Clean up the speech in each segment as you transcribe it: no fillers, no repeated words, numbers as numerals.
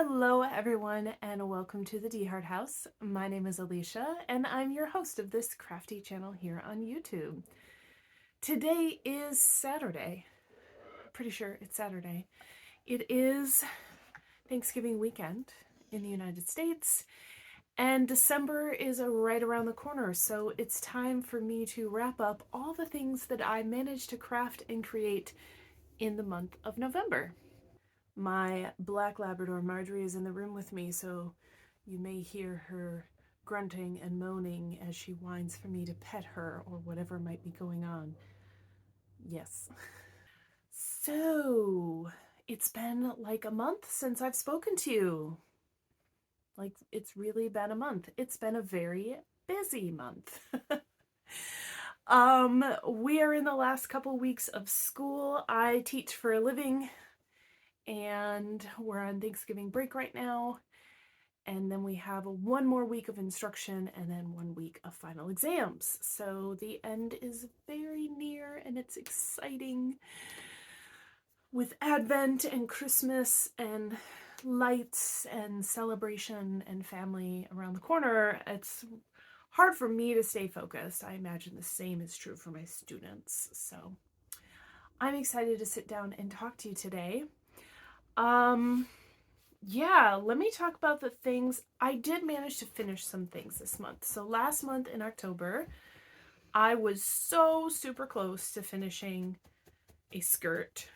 Hello everyone and welcome to the DeHart house. My name is Alicia and I'm your host of this crafty channel here on YouTube. Today is Saturday. Pretty sure it's Saturday. It is Thanksgiving weekend in the United States and December is right around the corner, so it's time for me to wrap up all the things that I managed to craft and create in the month of November. My black Labrador Marjorie is in the room with me, so you may hear her grunting and moaning as she whines for me to pet her or whatever might be going on. Yes. So, it's been like a month since I've spoken to you. Like, it's really been a month. It's been a very busy month. We are in the last couple weeks of school. I teach for a living and we're on Thanksgiving break right now. And then we have one more week of instruction and then 1 week of final exams. So the end is very near and it's exciting. With Advent and Christmas and lights and celebration and family around the corner, it's hard for me to stay focused. I imagine the same is true for my students. So I'm excited to sit down and talk to you today. Yeah, let me talk about the things. I did manage to finish some things this month. So last month in October, I was so super close to finishing a skirt.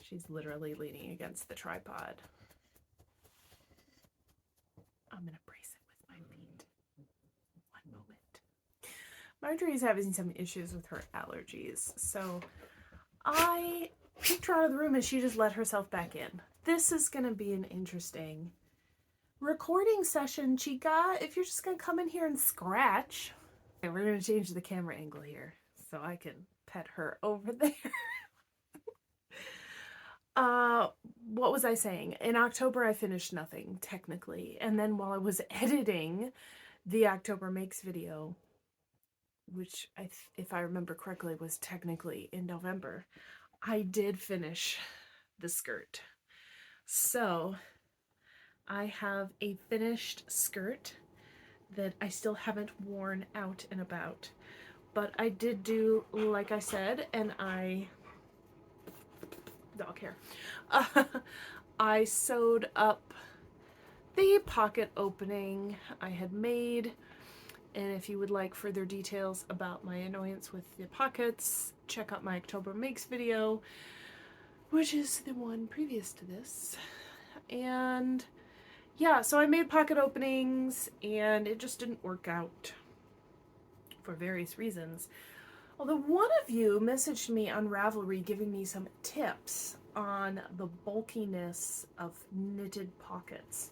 She's literally leaning against the tripod. I'm going to brace it with my feet. One moment. Marjorie's having some issues with her allergies, so I kicked her out of the room and she just let herself back in. This is going to be an interesting recording session, chica. If you're just going to come in here and scratch. Okay, we're going to change the camera angle here so I can pet her over there. What was I saying? In October, I finished nothing, technically. And then while I was editing the October Makes video, which if I remember correctly was technically in November, I did finish the skirt. So I have a finished skirt that I still haven't worn out and about, but I did do, like I said, and dog hair, I sewed up the pocket opening I had made, and if you would like further details about my annoyance with the pockets, check out my October Makes video, which is the one previous to this. And yeah, so I made pocket openings and it just didn't work out for various reasons. Although one of you messaged me on Ravelry giving me some tips on the bulkiness of knitted pockets,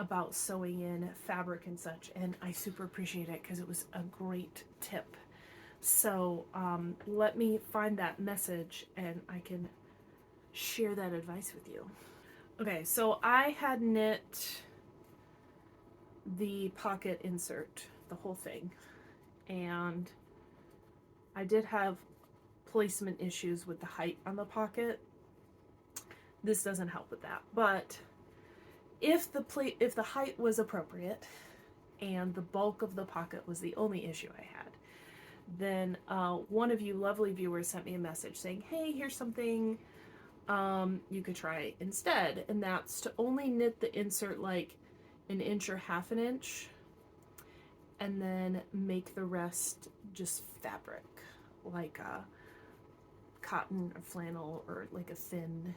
about sewing in fabric and such, and I super appreciate it because it was a great tip. So let me find that message and I can share that advice with you. Okay, so I had knit the pocket insert, the whole thing, and I did have placement issues with the height on the pocket. This doesn't help with that, but if the height was appropriate and the bulk of the pocket was the only issue I had, then one of you lovely viewers sent me a message saying, hey, here's something you could try instead, and that's to only knit the insert like 1 inch or 1/2 inch and then make the rest just fabric, like cotton or flannel or like a thin,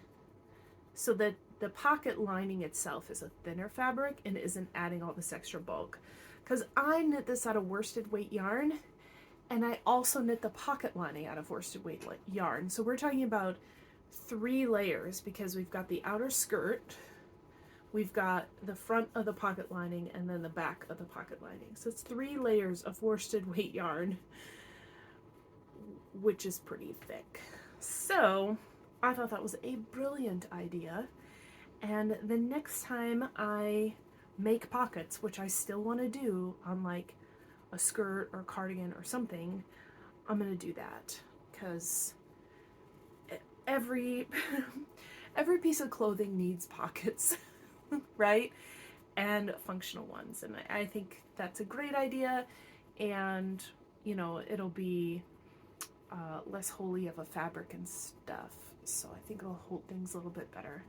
so that the pocket lining itself is a thinner fabric and isn't adding all this extra bulk. Because I knit this out of worsted weight yarn, and I also knit the pocket lining out of worsted weight yarn. So we're talking about 3 layers, because we've got the outer skirt, we've got the front of the pocket lining, and then the back of the pocket lining. So it's 3 layers of worsted weight yarn, which is pretty thick. So I thought that was a brilliant idea. And the next time I make pockets, which I still want to do on like a skirt or cardigan or something, I'm going to do that, because every every piece of clothing needs pockets, right? And functional ones. And I think that's a great idea. And, you know, it'll be less wholly of a fabric and stuff. So I think it'll hold things a little bit better.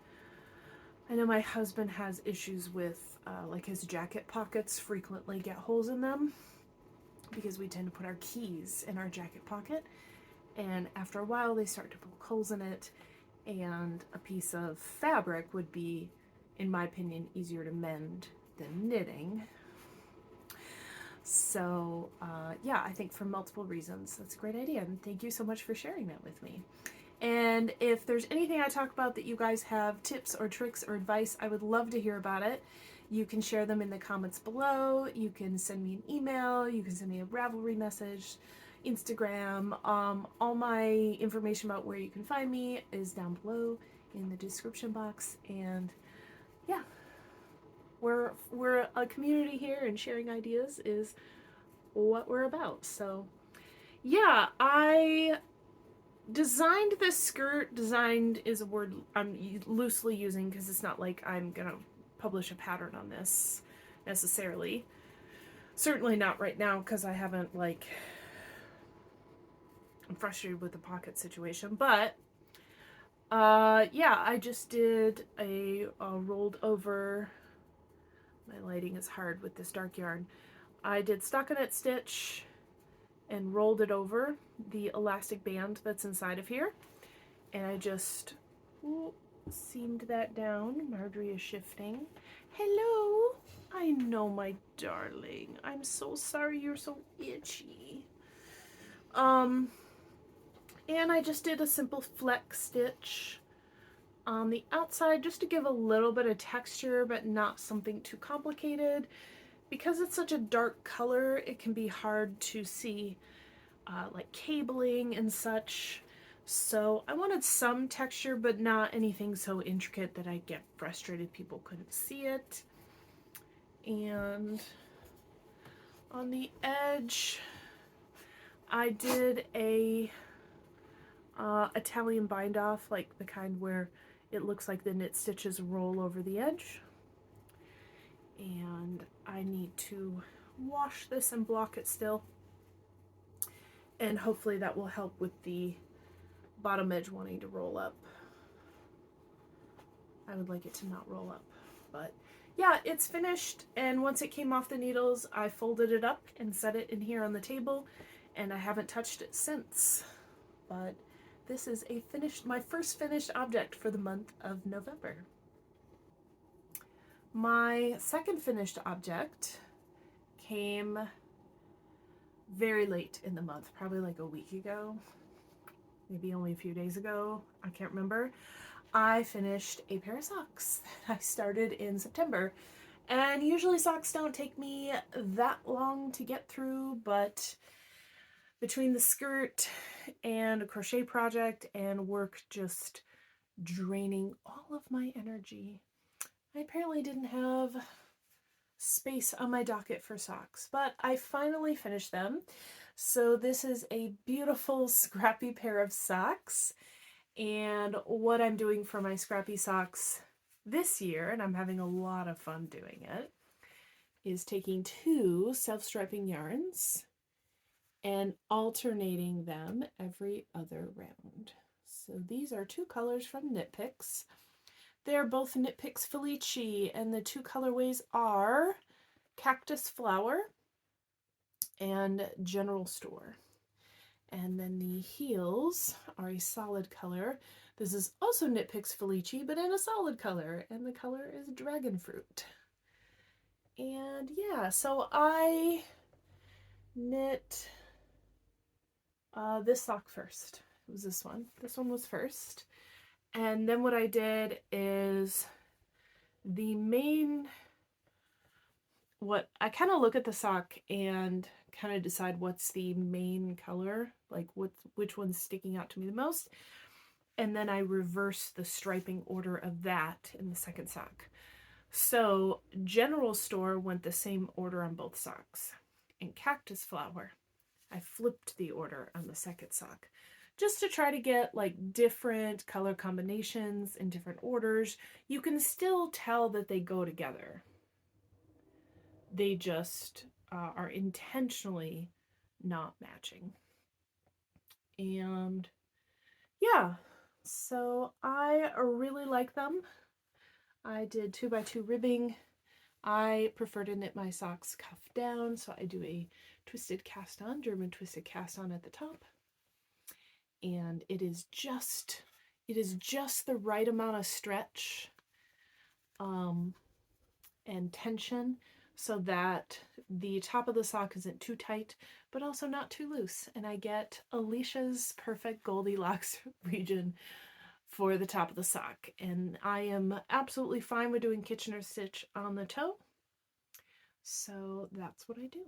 I know my husband has issues with like his jacket pockets frequently get holes in them because we tend to put our keys in our jacket pocket, and after a while they start to poke holes in it, and a piece of fabric would be, in my opinion, easier to mend than knitting. So yeah, I think for multiple reasons that's a great idea, and thank you so much for sharing that with me. And if there's anything I talk about that you guys have tips or tricks or advice, I would love to hear about it. You can share them in the comments below. You can send me an email. You can send me a Ravelry message, Instagram. All my information about where you can find me is down below in the description box. And yeah, we're a community here, and sharing ideas is what we're about. So yeah, I designed this skirt. Designed is a word I'm loosely using because it's not like I'm gonna publish a pattern on this necessarily. Certainly not right now because I haven't, like, I'm frustrated with the pocket situation. But yeah, I just did a rolled over, my lighting is hard with this dark yarn. I did stockinette stitch and rolled it over the elastic band that's inside of here, and I just seamed that down. Marjorie is shifting. Hello. I know, my darling. I'm so sorry you're so itchy. And I just did a simple flex stitch on the outside just to give a little bit of texture, but not something too complicated. Because it's such a dark color, it can be hard to see like cabling and such. So I wanted some texture, but not anything so intricate that I get frustrated people couldn't see it. And on the edge, I did a Italian bind off, like the kind where it looks like the knit stitches roll over the edge. And I need to wash this and block it still. And hopefully that will help with the bottom edge wanting to roll up. I would like it to not roll up, but yeah, it's finished. And once it came off the needles, I folded it up and set it in here on the table, and I haven't touched it since. But this is a finished, my first finished object for the month of November. My second finished object came very late in the month, probably like a week ago, maybe only a few days ago, I can't remember. I finished a pair of socks that I started in September. And usually socks don't take me that long to get through, but between the skirt and a crochet project and work just draining all of my energy, I apparently didn't have space on my docket for socks, but I finally finished them. So this is a beautiful scrappy pair of socks. And what I'm doing for my scrappy socks this year, and I'm having a lot of fun doing it, is taking two self-striping yarns and alternating them every other round. So these are two colors from Knit Picks. They're both Knit Picks Felici, and the two colorways are Cactus Flower and General Store. And then the heels are a solid color. This is also Knit Picks Felici, but in a solid color, and the color is Dragon Fruit. And yeah, so I knit this sock first. It was this one. This one was first. And then what I did is the main, what I kind of look at the sock and kind of decide what's the main color, like which one's sticking out to me the most, and then I reverse the striping order of that in the second sock. So General Store went the same order on both socks, and Cactus Flower I flipped the order on the second sock. just to try to get like different color combinations in different orders. You can still tell that they go together. They just are intentionally not matching. And yeah, so I really like them. I did 2x2 ribbing. I prefer to knit my socks cuff down, so I do a twisted cast on, German twisted cast on at the top. And it is just the right amount of stretch and tension so that the top of the sock isn't too tight, but also not too loose. And I get Alicia's perfect Goldilocks region for the top of the sock. And I am absolutely fine with doing Kitchener stitch on the toe. So that's what I do.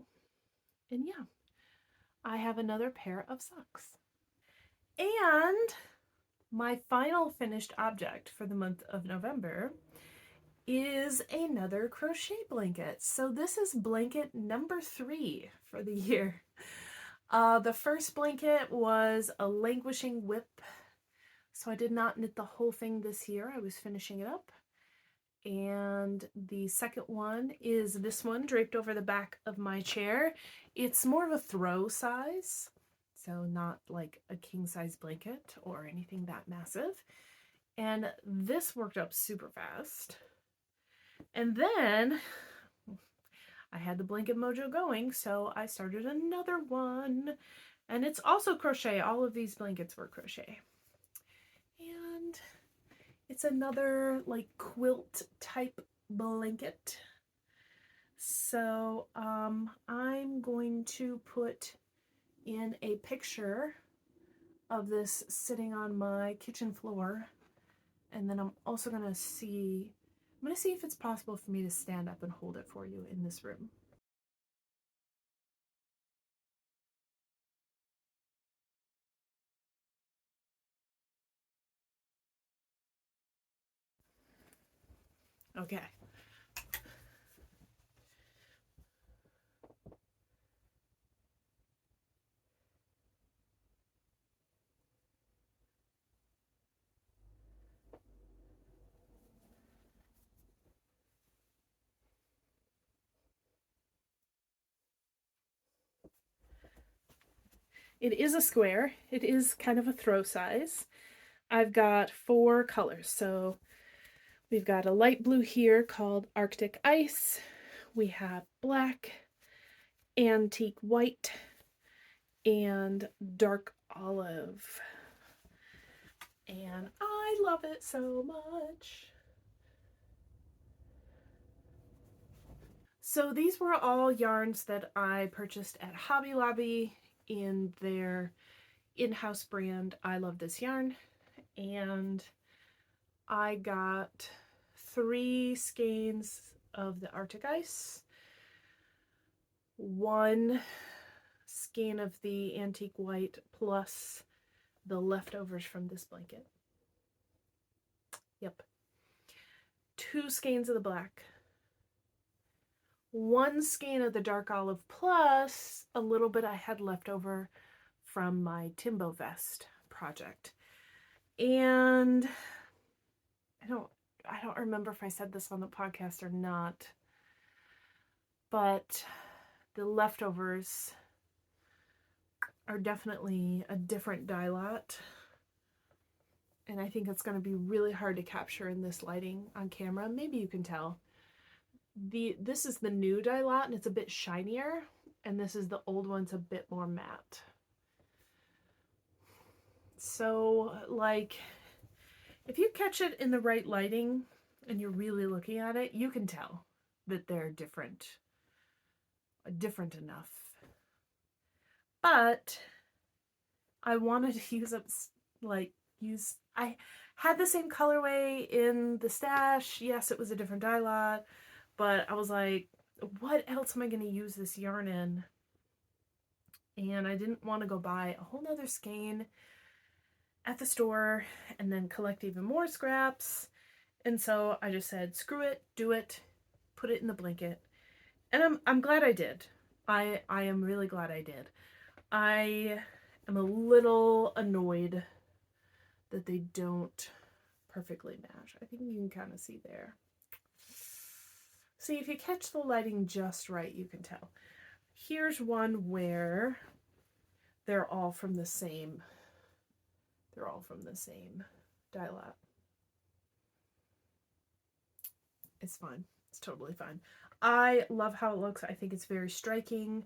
And yeah, I have another pair of socks. And my final finished object for the month of November is another crochet blanket. So this is blanket number 3 for the year. The first blanket was a languishing whip. So I did not knit the whole thing this year. I was finishing it up. And the second one is this one draped over the back of my chair. It's more of a throw size, so not like a king size blanket or anything that massive. And this worked up super fast. And then I had the blanket mojo going, so I started another one. And it's also crochet. All of these blankets were crochet. And it's another like quilt type blanket. So I'm going to put in a picture of this sitting on my kitchen floor. And then I'm also going to see if it's possible for me to stand up and hold it for you in this room. Okay. It is a square. It is kind of a throw size. I've got 4 colors. So we've got a light blue here called Arctic Ice. We have black, antique white, and dark olive. And I love it so much. So these were all yarns that I purchased at Hobby Lobby in their in-house brand I Love This Yarn. And I got 3 skeins of the Arctic Ice, 1 skein of the antique white, plus the leftovers from this blanket. Yep. 2 skeins of the black, 1 skein of the dark olive, plus a little bit I had left over from my Timbo vest project. And I don't remember if I said this on the podcast or not, but the leftovers are definitely a different dye lot. And I think it's going to be really hard to capture in this lighting on camera. Maybe you can tell. This is the new dye lot and it's a bit shinier, and this is the old one's a bit more matte. So like if you catch it in the right lighting and you're really looking at it, you can tell that they're different enough. But I wanted to use up I had the same colorway in the stash. Yes, it was a different dye lot, but I was like, what else am I going to use this yarn in? And I didn't want to go buy a whole nother skein at the store and then collect even more scraps. And so I just said, screw it, do it, put it in the blanket. And I'm glad I did. I am really glad I did. I I'm a little annoyed that they don't perfectly match. I think you can kind of see there. See, if you catch the lighting just right, you can tell. Here's one where they're all from the same dye lot. It's fine. It's totally fine. I love how it looks. I think it's very striking.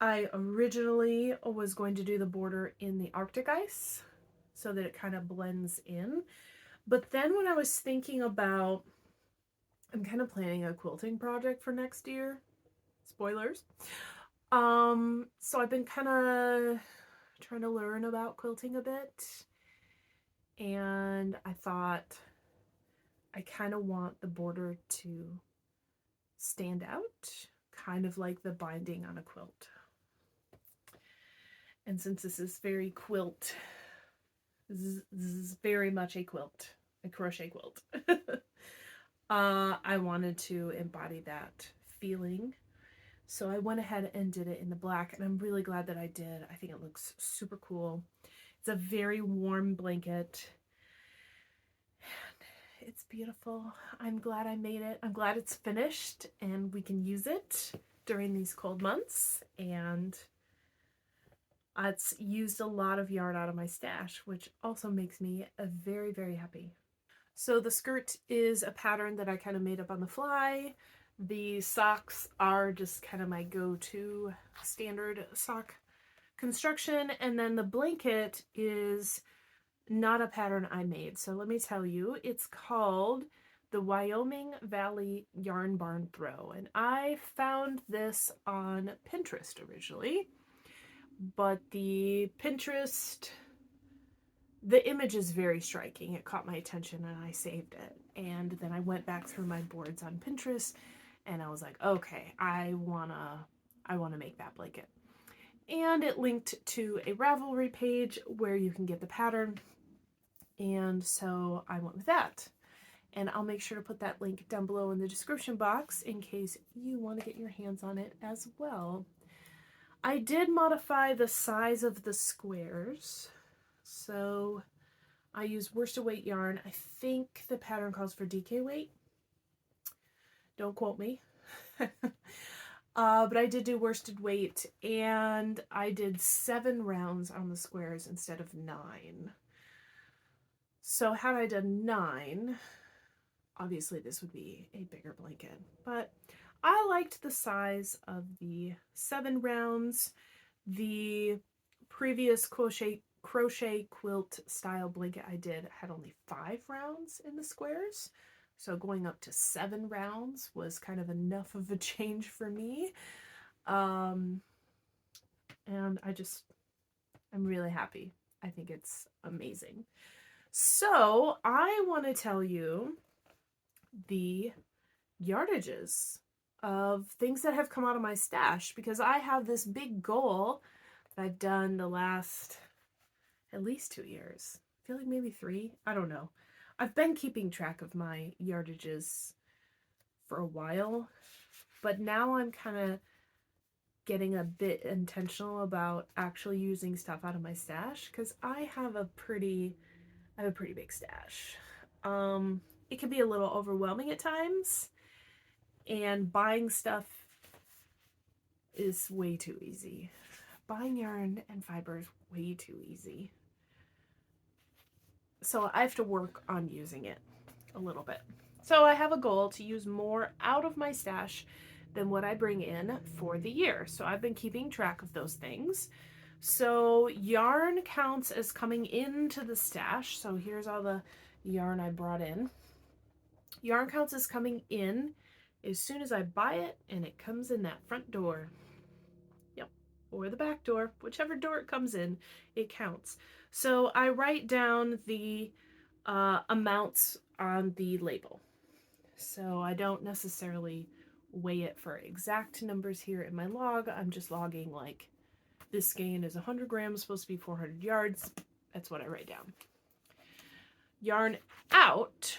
I originally was going to do the border in the Arctic ice so that it kind of blends in. But then when I was thinking about, I'm kind of planning a quilting project for next year. Spoilers. So I've been kind of trying to learn about quilting a bit. And I thought I kind of want the border to stand out, kind of like the binding on a quilt. And since this is very quilt, this is very much a quilt, a crochet quilt. I wanted to embody that feeling. So I went ahead and did it in the black, and I'm really glad that I did. I think it looks super cool. It's a very warm blanket. And it's beautiful. I'm glad I made it. I'm glad it's finished and we can use it during these cold months. And it's used a lot of yarn out of my stash, which also makes me very, very happy. So the skirt is a pattern that I kind of made up on the fly. The socks are just kind of my go-to standard sock construction. And then the blanket is not a pattern I made. So let me tell you, it's called the Wyoming Valley Yarn Barn Throw. And I found this on Pinterest originally. But the Pinterest, the image is very striking. It caught my attention and I saved it. And then I went back through my boards on Pinterest and I was like, okay, I wanna make that blanket. And it linked to a Ravelry page where you can get the pattern. And so I went with that. And I'll make sure to put that link down below in the description box in case you want to get your hands on it as well. I did modify the size of the squares. So I use worsted weight yarn. I think the pattern calls for DK weight. Don't quote me. But I did do worsted weight, and I did 7 rounds on the squares instead of 9. So had I done 9, obviously this would be a bigger blanket. But I liked the size of the 7 rounds. The previous crochet quilt style blanket I did had only 5 rounds in the squares. So going up to 7 rounds was kind of enough of a change for me. And I'm really happy. I think it's amazing. So I want to tell you the yardages of things that have come out of my stash, because I have this big goal that I've done the last at least 2 years. I feel like maybe 3. I don't know. I've been keeping track of my yardages for a while, but now I'm kind of getting a bit intentional about actually using stuff out of my stash, because I have a pretty big stash. It can be a little overwhelming at times, and buying stuff is way too easy. Buying yarn and fiber is way too easy. So I have to work on using it a little bit. So I have a goal to use more out of my stash than what I bring in for the year. So I've been keeping track of those things. So yarn counts as coming into the stash. So here's all the yarn I brought in. Yarn counts as coming in as soon as I buy it and it comes in that front door. Yep, or the back door, whichever door it comes in, it counts. So I write down the amounts on the label. So I don't necessarily weigh it for exact numbers here in my log. I'm just logging like this skein is 100 grams, supposed to be 400 yards. That's what I write down. Yarn out.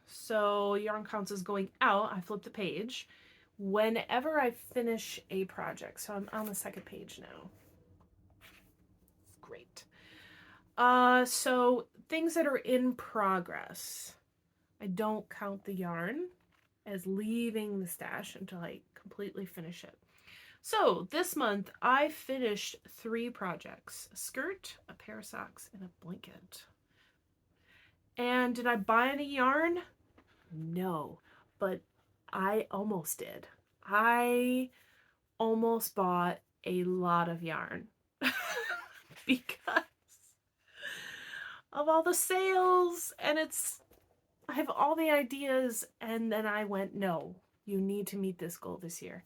So yarn counts as going out. I flip the page whenever I finish a project. So I'm on the second page now. Great. So things that are in progress. I don't count the yarn as leaving the stash until I completely finish it. So this month I finished 3 projects: a skirt, a pair of socks, and a blanket. And did I buy any yarn? No, but I almost did. I almost bought a lot of yarn because of all the sales, and I have all the ideas, and then I went, no, you need to meet this goal this year.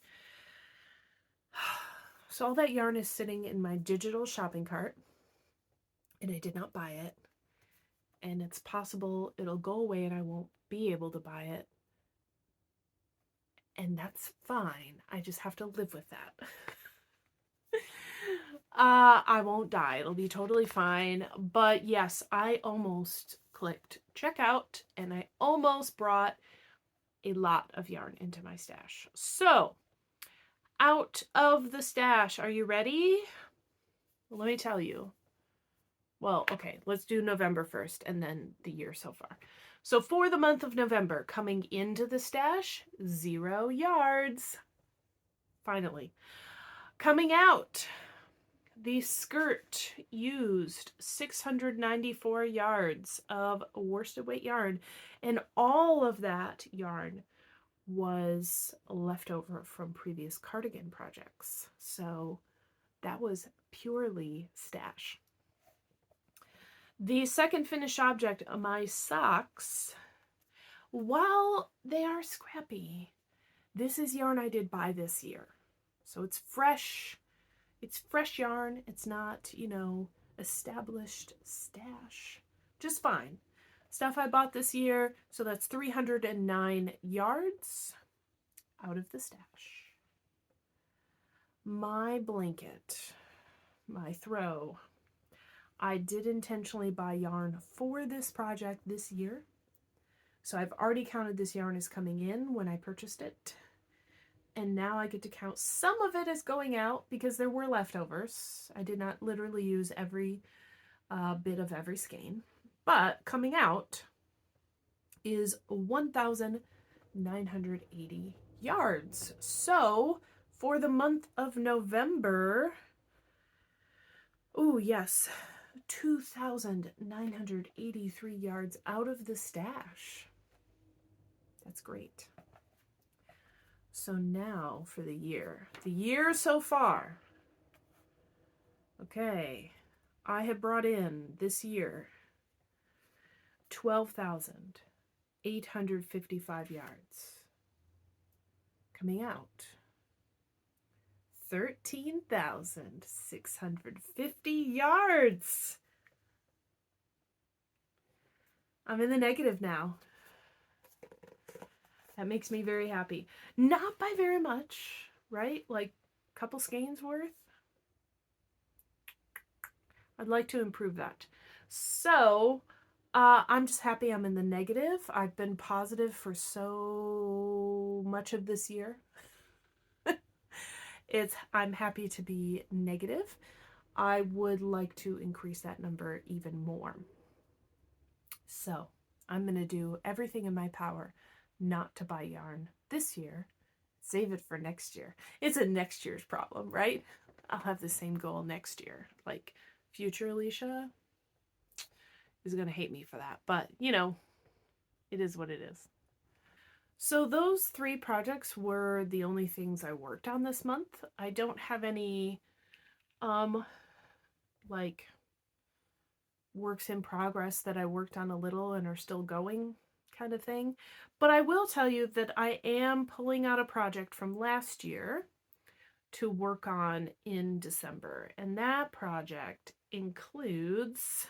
So all that yarn is sitting in my digital shopping cart, and I did not buy it, and it's possible it'll go away and I won't be able to buy it, and that's fine. I just have to live with that. I won't die. It'll be totally fine. But yes, I almost clicked checkout and I almost brought a lot of yarn into my stash. So, out of the stash, are you ready? Well, let me tell you. Well, okay, let's do November first and then the year so far. So for the month of November, coming into the stash, 0 yards. Finally. Coming out, the skirt used 694 yards of worsted weight yarn, and all of that yarn was left over from previous cardigan projects. So that was purely stash. The second finished object, my socks, while they are scrappy, this is yarn I did buy this year. So it's fresh. It's fresh yarn. It's not, established stash. Just fine. Stuff I bought this year. So that's 309 yards out of the stash. My blanket, my throw. I did intentionally buy yarn for this project this year. So I've already counted this yarn as coming in when I purchased it. And now I get to count some of it as going out because there were leftovers. I did not literally use every bit of every skein. But coming out is 1,980 yards. So for the month of November, oh yes, 2,983 yards out of the stash. That's great. So now for the year. The year so far. Okay, I have brought in this year 12,855 yards. Coming out 13,650 yards. I'm in the negative now. That makes me very happy. Not by very much, right? Like a couple skeins worth. I'd like to improve that. So I'm just happy I'm in the negative. I've been positive for so much of this year. I'm happy to be negative. I would like to increase that number even more. So I'm going to do everything in my power not to buy yarn this year. Save it for next year. It's a next year's problem, right? I'll have the same goal next year. Like future Alicia is going to hate me for that. But, it is what it is. So those 3 projects were the only things I worked on this month. I don't have any, like, works in progress that I worked on a little and are still going kind of thing. But I will tell you that I am pulling out a project from last year to work on in December. And that project includes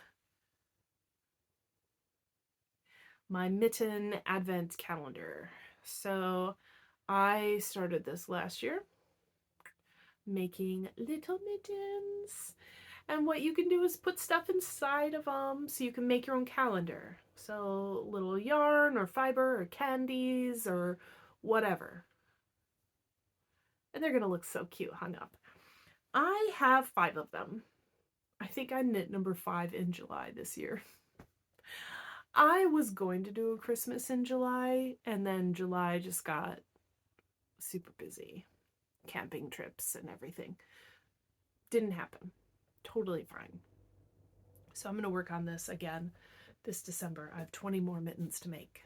my Mitten Advent calendar. So I started this last year, making little mittens. And what you can do is put stuff inside of them so you can make your own calendar. So little yarn or fiber or candies or whatever. And they're going to look so cute hung up. I have 5 of them. I think I knit number 5 in July this year. I was going to do a Christmas in July, and then July just got super busy. Camping trips and everything. Didn't happen. Totally fine. So I'm going to work on this again this December. I have 20 more mittens to make,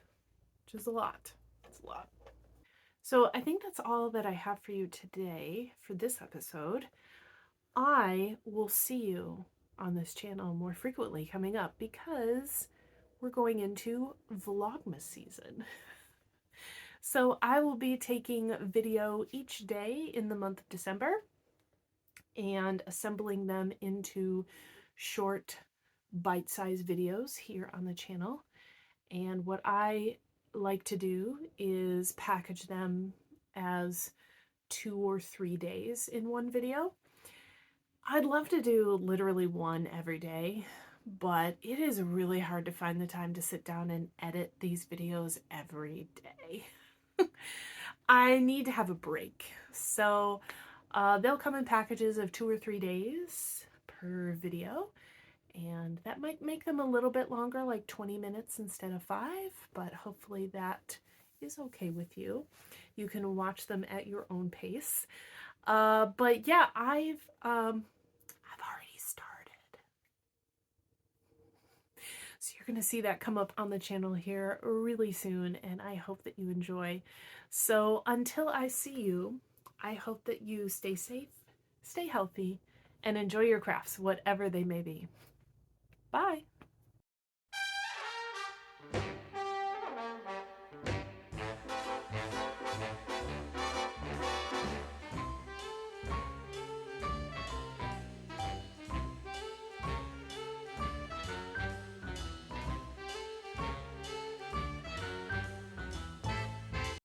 which is a lot. It's a lot. So I think that's all that I have for you today for this episode. I will see you on this channel more frequently coming up because we're going into Vlogmas season. So I will be taking video each day in the month of December and assembling them into short bite-sized videos here on the channel. And what I like to do is package them as 2 or 3 days in one video. I'd love to do literally one every day, but it is really hard to find the time to sit down and edit these videos every day. I need to have a break. So they'll come in packages of 2 or 3 days per video, and that might make them a little bit longer, like 20 minutes instead of 5, but hopefully that is okay with you. You can watch them at your own pace. But yeah, I've already started. So you're going to see that come up on the channel here really soon, and I hope that you enjoy. So until I see you, I hope that you stay safe, stay healthy, and enjoy your crafts, whatever they may be. Bye!